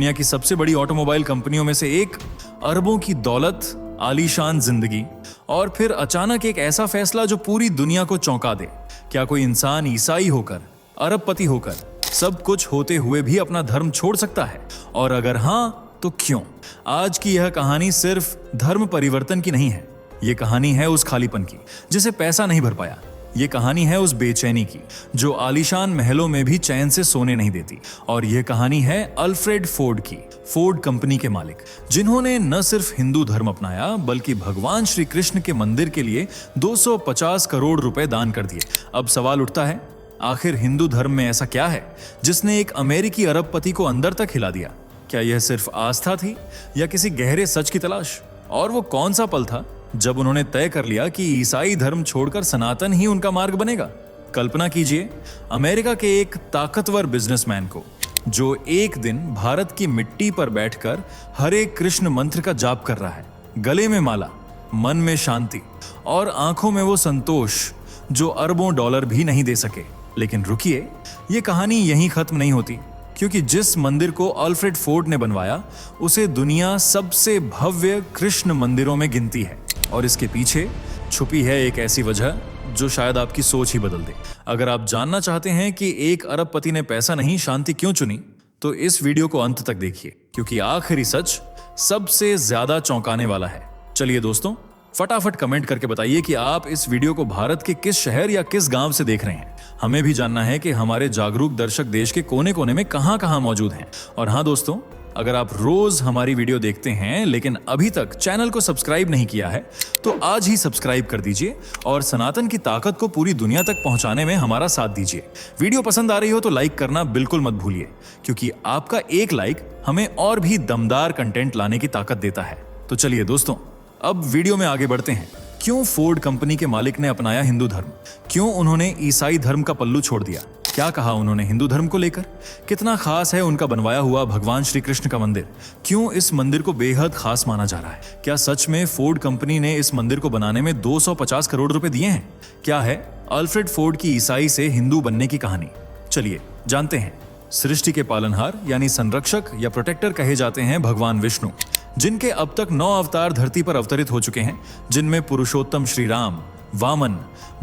दुनिया की सबसे बड़ी ऑटोमोबाइल कंपनियों में से एक, अरबों की दौलत, आलीशान जिंदगी और फिर अचानक एक ऐसा फैसला जो पूरी दुनिया को चौंका दे। क्या कोई इंसान ईसाई होकर, अरबपति होकर, सब कुछ होते हुए भी अपना धर्म छोड़ सकता है? और अगर हाँ तो क्यों? आज की यह कहानी सिर्फ धर्म परिवर्तन की नहीं है। ये कहानी है उस खालीपन की जिसे पैसा नहीं भर पाया। ये कहानी है उस बेचैनी की जो आलीशान महलों में भी चैन से सोने नहीं देती। और यह कहानी है अल्फ्रेड फोर्ड की, फोर्ड कंपनी के मालिक, जिन्होंने न सिर्फ हिंदू धर्म अपनाया बल्कि भगवान श्री कृष्ण के मंदिर के लिए 250 करोड़ रुपए दान कर दिए। अब सवाल उठता है, आखिर हिंदू धर्म में ऐसा क्या है जिसने एक अमेरिकी अरबपति को अंदर तक हिला दिया? क्या यह सिर्फ आस्था थी या किसी गहरे सच की तलाश? और वो कौन सा पल था जब उन्होंने तय कर लिया कि ईसाई धर्म छोड़कर सनातन ही उनका मार्ग बनेगा? कल्पना कीजिए अमेरिका के एक ताकतवर बिजनेसमैन को जो एक दिन भारत की मिट्टी पर बैठकर हरे कृष्ण मंत्र का जाप कर रहा है, गले में माला, मन में शांति और आंखों में वो संतोष जो अरबों डॉलर भी नहीं दे सके। लेकिन रुकिए, ये कहानी यहीं खत्म नहीं होती, क्योंकि जिस मंदिर को अल्फ्रेड फोर्ड ने बनवाया उसे दुनिया सबसे भव्य कृष्ण मंदिरों में गिनती है। और इसके पीछे छुपी है एक ऐसी वजह जो शायद आपकी सोच ही बदल दे। अगर आप जानना चाहते हैं कि एक अरबपति ने पैसा नहीं शांति क्यों चुनी, तो इस वीडियो को अंत तक देखिए, क्योंकि आखिरी सच सबसे ज्यादा चौंकाने वाला है। चलिए दोस्तों, फटाफट कमेंट करके बताइए कि आप इस वीडियो को भारत के किस शहर या किस गांव से देख रहे हैं। हमें भी जानना है कि हमारे जागरूक दर्शक देश के कोने कोने में कहां-कहां मौजूद हैं। और हाँ दोस्तों, अगर आप रोज हमारी वीडियो देखते हैं लेकिन अभी तक चैनल को सब्सक्राइब नहीं किया है तो आज ही सब्सक्राइब कर दीजिए और सनातन की ताकत को पूरी दुनिया तक पहुंचाने में हमारा साथ दीजिए। वीडियो पसंद आ रही हो तो लाइक करना बिल्कुल मत भूलिए, क्योंकि आपका एक लाइक हमें और भी दमदार कंटेंट लाने की ताकत देता है। तो चलिए दोस्तों, अब वीडियो में आगे बढ़ते हैं। क्यों फोर्ड कंपनी के मालिक ने अपनाया हिंदू धर्म? क्यों उन्होंने ईसाई धर्म का पल्लू छोड़ दिया? क्या कहा उन्होंने हिंदू धर्म को लेकर? कितना खास है उनका बनवाया हुआ भगवान श्री कृष्ण का मंदिर? क्यों इस मंदिर को बेहद खास माना जा रहा है? क्या सच में फोर्ड कंपनी ने इस मंदिर को बनाने में 250 करोड़ रुपए दिए हैं? क्या है अल्फ्रेड फोर्ड की ईसाई से हिंदू बनने की कहानी? चलिए जानते हैं। सृष्टि के पालनहार यानी संरक्षक या प्रोटेक्टर कहे जाते हैं भगवान विष्णु, जिनके अब तक 9 अवतार धरती पर अवतरित हो चुके हैं, जिनमें पुरुषोत्तम श्री राम, वामन,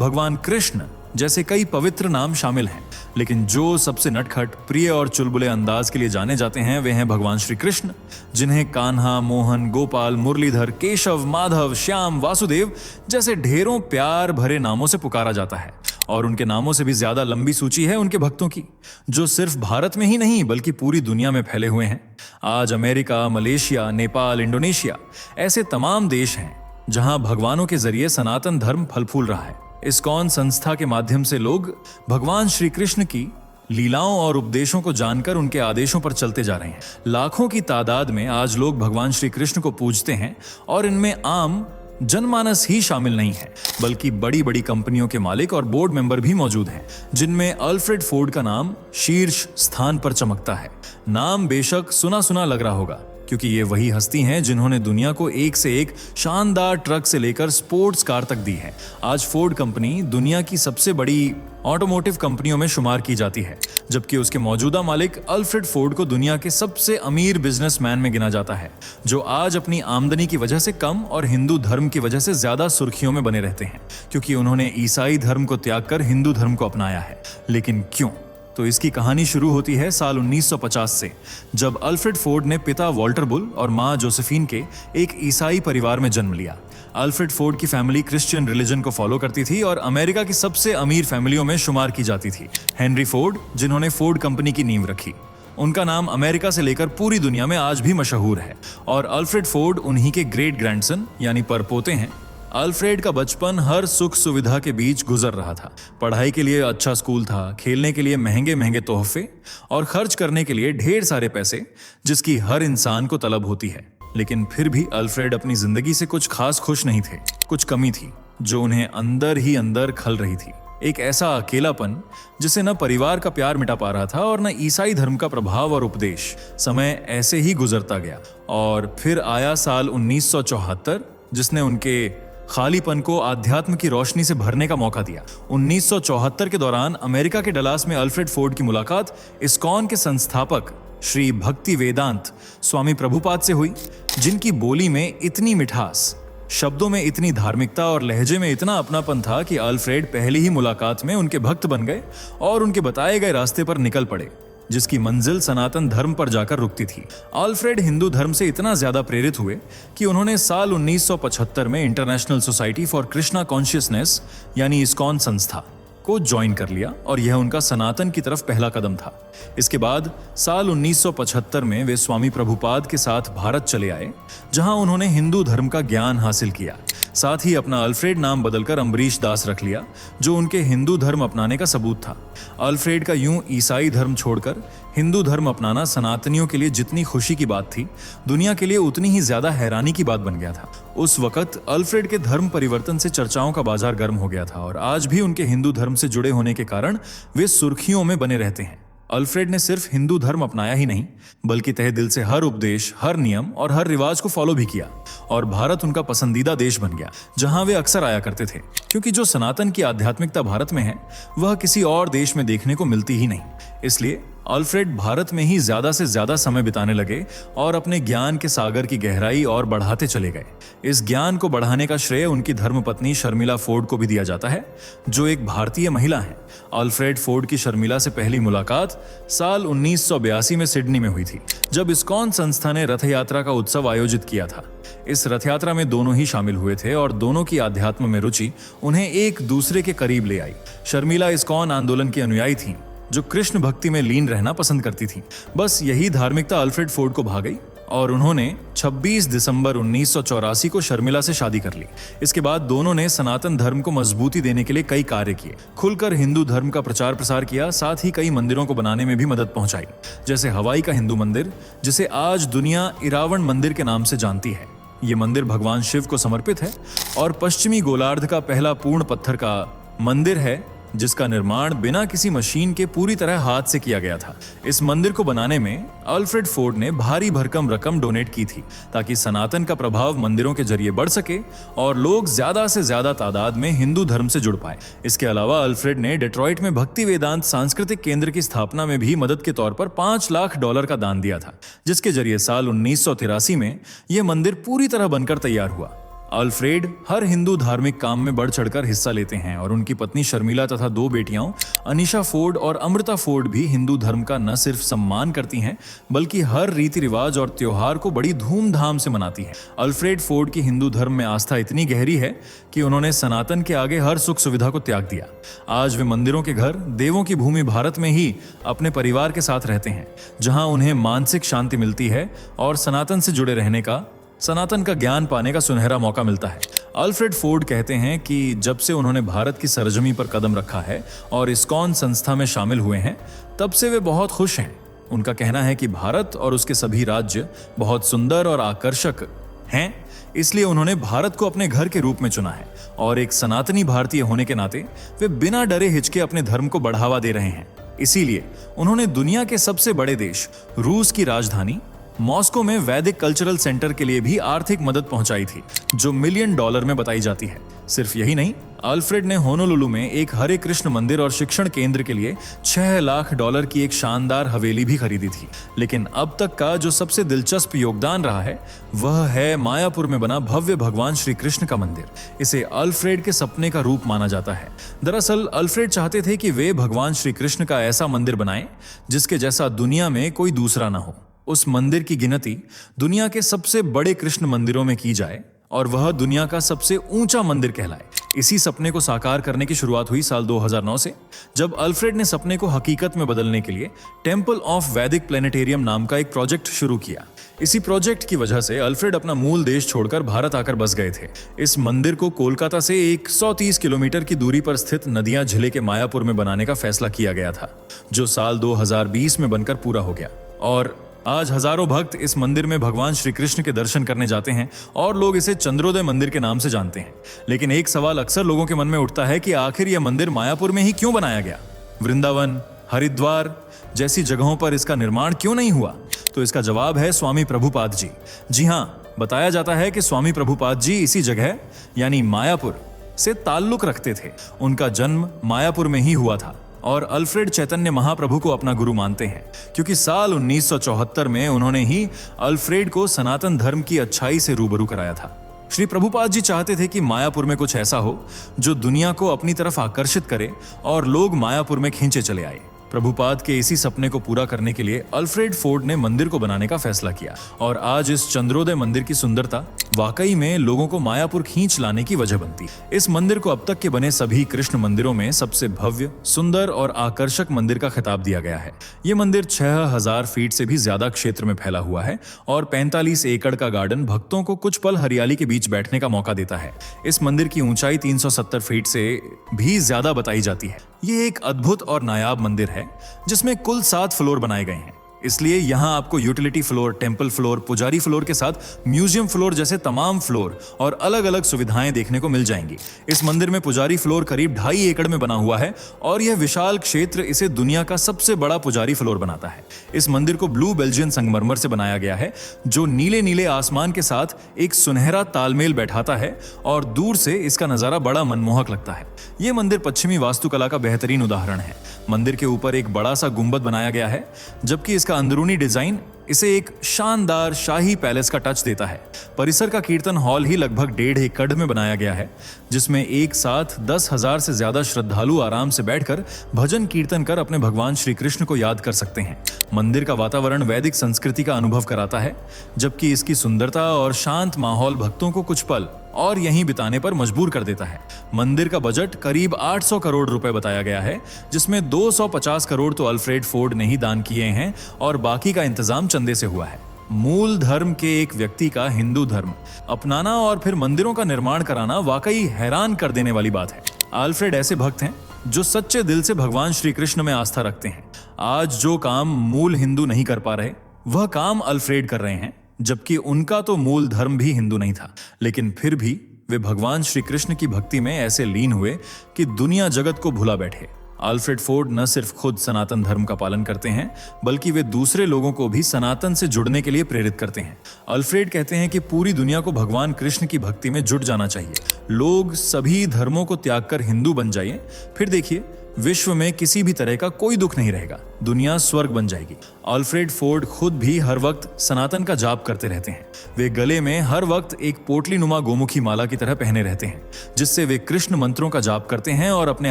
भगवान कृष्ण जैसे कई पवित्र नाम शामिल हैं। लेकिन जो सबसे नटखट, प्रिय और चुलबुले अंदाज के लिए जाने जाते हैं वे हैं भगवान श्री कृष्ण, जिन्हें कान्हा, मोहन, गोपाल, मुरलीधर, केशव, माधव, श्याम, वासुदेव जैसे ढेरों प्यार भरे नामों से पुकारा जाता है। और उनके नामों से भी ज्यादा लंबी सूची है उनके भक्तों की, जो सिर्फ भारत में ही नहीं बल्कि पूरी दुनिया में फैले हुए हैं। आज अमेरिका, मलेशिया, नेपाल, इंडोनेशिया ऐसे तमाम देश हैं जहां भगवानों के जरिए सनातन धर्म फल फूल रहा है। इस्कॉन संस्था के माध्यम से लोग भगवान श्री कृष्ण की लीलाओं और उपदेशों को जानकर उनके आदेशों पर चलते जा रहे हैं। लाखों की तादाद में आज लोग भगवान श्री कृष्ण को पूजते हैं और इनमें आम जनमानस ही शामिल नहीं है, बल्कि बड़ी बड़ी कंपनियों के मालिक और बोर्ड मेंबर भी मौजूद हैं, जिनमें अल्फ्रेड फोर्ड का नाम शीर्ष स्थान पर चमकता है। नाम बेशक सुना सुना लग रहा होगा, क्योंकि ये वही हस्ती हैं जिन्होंने दुनिया को एक से एक शानदार ट्रक से लेकर स्पोर्ट्स कार तक दी है। आज फोर्ड कंपनी दुनिया की सबसे बड़ी ऑटोमोटिव कंपनियों में शुमार की जाती है, जबकि उसके मौजूदा मालिक अल्फ्रेड फोर्ड को दुनिया के सबसे अमीर बिजनेसमैन में गिना जाता है, जो आज अपनी आमदनी की वजह से कम और हिंदू धर्म की वजह से ज्यादा सुर्खियों में बने रहते हैं, क्योंकि उन्होंने ईसाई धर्म को त्याग कर हिंदू धर्म को अपनाया है। लेकिन क्यों? तो इसकी कहानी शुरू होती है साल 1950 से, जब अल्फ्रेड फोर्ड ने पिता वॉल्टर बुल और मां जोसेफिन के एक ईसाई परिवार में जन्म लिया। अल्फ्रेड फोर्ड की फैमिली क्रिश्चियन रिलीजन को फॉलो करती थी और अमेरिका की सबसे अमीर फैमिलियों में शुमार की जाती थी। हेनरी फोर्ड, जिन्होंने फोर्ड कंपनी की नींव रखी, उनका नाम अमेरिका से लेकर पूरी दुनिया में आज भी मशहूर है। और अल्फ्रेड फोर्ड उन्हीं के ग्रेट ग्रैंडसन यानी परपोते हैं। अल्फ्रेड का बचपन हर सुख सुविधा के बीच गुजर रहा था। पढ़ाई के लिए अच्छा स्कूल था, खेलने के लिए महंगे महंगे तोहफे और खर्च करने के लिए ढेर सारे पैसे, जिसकी हर इंसान को तलब होती है। लेकिन फिर भी अल्फ्रेड अपनी जिंदगी से कुछ खास खुश नहीं थे। कुछ कमी थी जो उन्हें अंदर ही अंदर खल रही थी। एक ऐसा अकेलापन जिसे न परिवार का प्यार मिटा पा रहा था और न ईसाई धर्म का प्रभाव और उपदेश। समय ऐसे ही गुजरता गया और फिर आया साल 1974, जिसने उनके खालीपन को आध्यात्म की रोशनी से भरने का मौका दिया। 1974 के दौरान अमेरिका के डलास में अल्फ्रेड फोर्ड की मुलाकात इस्कॉन के संस्थापक श्री भक्ति वेदांत स्वामी प्रभुपाद से हुई, जिनकी बोली में इतनी मिठास, शब्दों में इतनी धार्मिकता और लहजे में इतना अपनापन था कि अल्फ्रेड पहली ही मुलाकात में उनके भक्त बन गए और उनके बताए गए रास्ते पर निकल पड़े, जिसकी मंजिल सनातन धर्म पर जाकर रुकती थी। अल्फ्रेड हिंदू धर्म से इतना ज्यादा प्रेरित हुए कि उन्होंने साल 1975 में international society for Krishna consciousness यानी इस्कॉन संस्था को ज्वाइन कर लिया और यह उनका सनातन की तरफ पहला कदम था। इसके बाद साल 1975 में वे स्वामी प्रभुपाद के साथ भारत चले आए, जहां उन्होंने हिंदू धर्म का ज्ञान हासिल किया। साथ ही अपना अल्फ्रेड नाम बदलकर अम्बरीश दास रख लिया, जो उनके हिंदू धर्म अपनाने का सबूत था। अल्फ्रेड का यूं ईसाई धर्म छोड़कर हिंदू धर्म अपनाना सनातनियों के लिए जितनी खुशी की बात थी, दुनिया के लिए उतनी ही ज्यादा हैरानी की बात बन गया था। उस वक्त अल्फ्रेड के धर्म परिवर्तन से चर्चाओं का बाजार गर्म हो गया था और आज भी उनके हिंदू धर्म से जुड़े होने के कारण वे सुर्खियों में बने रहते हैं। अल्फ्रेड ने सिर्फ हिंदू धर्म अपनाया ही नहीं, बल्कि तहे दिल से हर उपदेश, हर नियम और हर रिवाज को फॉलो भी किया और भारत उनका पसंदीदा देश बन गया, जहां वे अक्सर आया करते थे, क्योंकि जो सनातन की आध्यात्मिकता भारत में है वह किसी और देश में देखने को मिलती ही नहीं। इसलिए अल्फ्रेड भारत में ही ज्यादा से ज्यादा समय बिताने लगे और अपने ज्ञान के सागर की गहराई और बढ़ाते चले गए। इस ज्ञान को बढ़ाने का श्रेय उनकी धर्मपत्नी शर्मिला फोर्ड को भी दिया जाता है, जो एक भारतीय महिला है। अल्फ्रेड फोर्ड की शर्मिला से पहली मुलाकात साल 1982 में सिडनी में हुई थी, जब इस्कॉन संस्था ने रथ यात्रा का उत्सव आयोजित किया था। इस रथ यात्रा में दोनों ही शामिल हुए थे और दोनों की आध्यात्म में रुचि उन्हें एक दूसरे के करीब ले आई। शर्मिला इस्कॉन आंदोलन की अनुयायी थी, जो कृष्ण भक्ति में लीन रहना पसंद करती थी। बस यही धार्मिकता अल्फ्रेड फोर्ड को भा गई और उन्होंने 26 दिसंबर 1984 को शर्मिला से शादी कर ली। इसके बाद दोनों ने सनातन धर्म को मजबूती देने के लिए कई कार्य किए, खुलकर हिंदू धर्म का प्रचार प्रसार किया, साथ ही कई मंदिरों को बनाने में भी मदद पहुंचाई, जैसे हवाई का हिंदू मंदिर, जिसे आज दुनिया इरावण मंदिर के नाम से जानती है। ये मंदिर भगवान शिव को समर्पित है और पश्चिमी गोलार्ध का पहला पूर्ण पत्थर का मंदिर है, जिसका निर्माण बिना किसी मशीन के पूरी तरह हाथ से किया गया था। इस मंदिर को बनाने में अल्फ्रेड फोर्ड ने भारी भरकम रकम डोनेट की थी, ताकि सनातन का प्रभाव मंदिरों के जरिए बढ़ सके और लोग ज्यादा से ज्यादा तादाद में हिंदू धर्म से जुड़ पाए। इसके अलावा अल्फ्रेड ने डेट्रॉइट में भक्ति वेदांत सांस्कृतिक केंद्र की स्थापना में भी मदद के तौर पर $5 लाख का दान दिया था, जिसके जरिए साल 1983 में यह मंदिर पूरी तरह बनकर तैयार हुआ। अल्फ्रेड हर हिंदू धार्मिक काम में बढ़ चढ़कर हिस्सा लेते हैं और उनकी पत्नी शर्मिला तथा 2 बेटियां अनीशा फोर्ड और अमृता फोर्ड भी हिंदू धर्म का न सिर्फ सम्मान करती हैं, बल्कि हर रीति रिवाज और त्योहार को बड़ी धूमधाम से मनाती हैं। अल्फ्रेड फोर्ड की हिंदू धर्म में आस्था इतनी गहरी है कि उन्होंने सनातन के आगे हर सुख सुविधा को त्याग दिया। आज वे मंदिरों के घर, देवों की भूमि भारत में ही अपने परिवार के साथ रहते हैं, जहां उन्हें मानसिक शांति मिलती है और सनातन से जुड़े रहने का, सनातन का ज्ञान पाने का सुनहरा मौका मिलता है। अल्फ्रेड फोर्ड कहते हैं कि जब से उन्होंने भारत की सरजमी पर कदम रखा है और इस्कॉन संस्था में शामिल हुए हैं, तब से वे बहुत खुश हैं। उनका कहना है कि भारत और उसके सभी राज्य बहुत सुंदर और आकर्षक हैं, इसलिए उन्होंने भारत को अपने घर के रूप में चुना है और एक सनातनी भारतीय होने के नाते वे बिना डरे हिचके अपने धर्म को बढ़ावा दे रहे हैं। इसीलिए उन्होंने दुनिया के सबसे बड़े देश रूस की राजधानी मॉस्को में वैदिक कल्चरल सेंटर के लिए भी आर्थिक मदद पहुंचाई थी, जो $1 मिलियन में बताई जाती है। सिर्फ यही नहीं, अल्फ्रेड ने होनोलुलु में एक हरे कृष्ण मंदिर और शिक्षण केंद्र के लिए $6 लाख की एक शानदार हवेली भी खरीदी थी। लेकिन अब तक का जो सबसे दिलचस्प योगदान रहा है, वह है मायापुर में बना भव्य भगवान श्री कृष्ण का मंदिर। इसे अल्फ्रेड के सपने का रूप माना जाता है। दरअसल अल्फ्रेड चाहते थे कि वे भगवान श्री कृष्ण का ऐसा मंदिर बनाएं जिसके जैसा दुनिया में कोई दूसरा ना हो। उस मंदिर की गिनती दुनिया के सबसे बड़े कृष्ण मंदिरों में की जाए और वह दुनिया का सबसे ऊंचा मंदिर कहलाए। इसी सपने को साकार करने की शुरुआत हुई साल 2009 से, जब अल्फ्रेड ने सपने को हकीकत में बदलने के लिए टेम्पल ऑफ वैदिक प्लेनेटेरियम नाम का एक प्रोजेक्ट शुरू किया। इसी प्रोजेक्ट की वजह से अल्फ्रेड अपना मूल देश छोड़कर भारत आकर बस गए थे। इस मंदिर को कोलकाता से 130 किलोमीटर की दूरी पर स्थित नदियां जिले के मायापुर में बनाने का फैसला किया गया था, जो साल 2020 में बनकर पूरा हो गया। और आज हजारों भक्त इस मंदिर में भगवान श्री कृष्ण के दर्शन करने जाते हैं और लोग इसे चंद्रोदय मंदिर के नाम से जानते हैं। लेकिन एक सवाल अक्सर लोगों के मन में उठता है कि आखिर यह मंदिर मायापुर में ही क्यों बनाया गया? वृंदावन, हरिद्वार जैसी जगहों पर इसका निर्माण क्यों नहीं हुआ? तो इसका जवाब है स्वामी प्रभुपाद जी। जी हाँ, बताया जाता है कि स्वामी प्रभुपाद जी इसी जगह यानी मायापुर से ताल्लुक रखते थे। उनका जन्म मायापुर में ही हुआ था। और अल्फ्रेड चैतन्य महाप्रभु को अपना गुरु मानते हैं, क्योंकि साल 1974 में उन्होंने ही अल्फ्रेड को सनातन धर्म की अच्छाई से रूबरू कराया था। श्री प्रभुपाद जी चाहते थे कि मायापुर में कुछ ऐसा हो जो दुनिया को अपनी तरफ आकर्षित करे और लोग मायापुर में खींचे चले आए। प्रभुपाद के इसी सपने को पूरा करने के लिए अल्फ्रेड फोर्ड ने मंदिर को बनाने का फैसला किया और आज इस चंद्रोदय मंदिर की सुंदरता वाकई में लोगों को मायापुर खींच लाने की वजह बनती। इस मंदिर को अब तक के बने सभी कृष्ण मंदिरों में सबसे भव्य, सुंदर और आकर्षक मंदिर का खिताब दिया गया है। ये मंदिर 6000 फीट से भी ज्यादा क्षेत्र में फैला हुआ है और 45 एकड़ का गार्डन भक्तों को कुछ पल हरियाली के बीच बैठने का मौका देता है। इस मंदिर की ऊंचाई 370 फीट से भी ज्यादा बताई जाती है। ये एक अद्भुत और नायाब मंदिर है जिसमें कुल 7 फ्लोर बनाए गए हैं, इसलिए यहाँ आपको यूटिलिटी फ्लोर, टेम्पल फ्लोर, पुजारी फ्लोर के साथ म्यूजियम फ्लोर जैसे तमाम फ्लोर और अलग अलग सुविधाएं देखने को मिल जाएंगी। इस मंदिर में पुजारी फ्लोर करीब 2.5 एकड़ में बना हुआ है और यह विशाल क्षेत्र इसे दुनिया का सबसे बड़ा पुजारी फ्लोर बनाता है। इस मंदिर को ब्लू बेल्जियन संगमरमर से बनाया गया है जो नीले नीले आसमान के साथ एक सुनहरा तालमेल बैठाता है और दूर से इसका नजारा बड़ा मनमोहक लगता है। यह मंदिर पश्चिमी वास्तुकला का बेहतरीन उदाहरण है। मंदिर के ऊपर एक बड़ा सा गुंबद बनाया गया है, जबकि इसका अंदरूनी डिजाइन इसे एक शानदार शाही पैलेस का टच देता है। परिसर का कीर्तन हॉल ही लगभग 1.5 एकड़ में बनाया गया है, जिसमें एक साथ 10,000 से ज्यादा श्रद्धालु आराम से बैठकर भजन कीर्तन कर अपने भगवान श्री कृष्ण को याद कर सकते हैं। मंदिर का वातावरण वैदिक संस्कृति का अनुभव कराता है, जबकि इसकी सुंदरता और शांत माहौल भक्तों को कुछ पल और यहीं बिताने पर मजबूर कर देता है। मंदिर का बजट करीब 800 करोड़ रुपए बताया गया है, जिसमें 250 करोड़ तो अल्फ्रेड फोर्ड ने ही दान किए हैं और बाकी का इंतजाम चंदे से हुआ है। मूल धर्म के एक व्यक्ति का हिंदू धर्म अपनाना और फिर मंदिरों का निर्माण कराना वाकई हैरान कर देने वाली बात है। अल्फ्रेड ऐसे भक्त हैं जो सच्चे दिल से भगवान श्री कृष्ण में आस्था रखते हैं। आज जो काम मूल हिंदू नहीं कर पा रहे, वह काम अल्फ्रेड कर रहे हैं, जबकि उनका तो मूल धर्म भी हिंदू नहीं था, लेकिन फिर भी वे भगवान श्री कृष्ण की भक्ति में ऐसे लीन हुए कि दुनिया जगत को भुला बैठे। अल्फ्रेड फोर्ड न सिर्फ खुद सनातन धर्म का पालन करते हैं, बल्कि वे दूसरे लोगों को भी सनातन से जुड़ने के लिए प्रेरित करते हैं। अल्फ्रेड कहते हैं कि पूरी दुनिया को भगवान कृष्ण की भक्ति में जुट जाना चाहिए। लोग सभी धर्मों को त्याग कर हिंदू बन जाइए, फिर देखिए विश्व में किसी भी तरह का कोई दुख नहीं रहेगा, दुनिया स्वर्ग बन जाएगी। अल्फ्रेड फोर्ड खुद भी हर वक्त सनातन का जाप करते रहते हैं। वे गले में हर वक्त एक पोटली नुमा गोमुखी माला की तरह पहने रहते हैं, जिससे वे कृष्ण मंत्रों का जाप करते हैं और अपने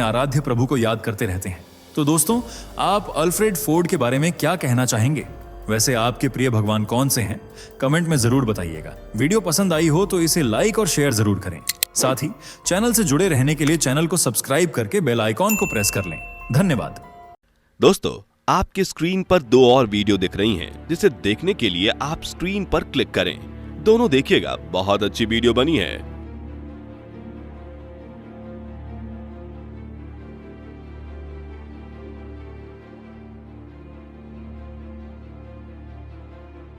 आराध्य प्रभु को याद करते रहते हैं। तो दोस्तों, आप अल्फ्रेड फोर्ड के बारे में क्या कहना चाहेंगे? वैसे आपके प्रिय भगवान कौन से हैं? कमेंट में जरूर बताइएगा। वीडियो पसंद आई हो तो इसे लाइक और शेयर जरूर करें। साथ ही चैनल से जुड़े रहने के लिए चैनल को सब्सक्राइब करके बेल आइकॉन को प्रेस कर लें। धन्यवाद। दोस्तों, आपकी स्क्रीन पर 2 और वीडियो दिख रही हैं, जिसे देखने के लिए आप स्क्रीन पर क्लिक करें। दोनों देखिएगा, बहुत अच्छी वीडियो बनी है।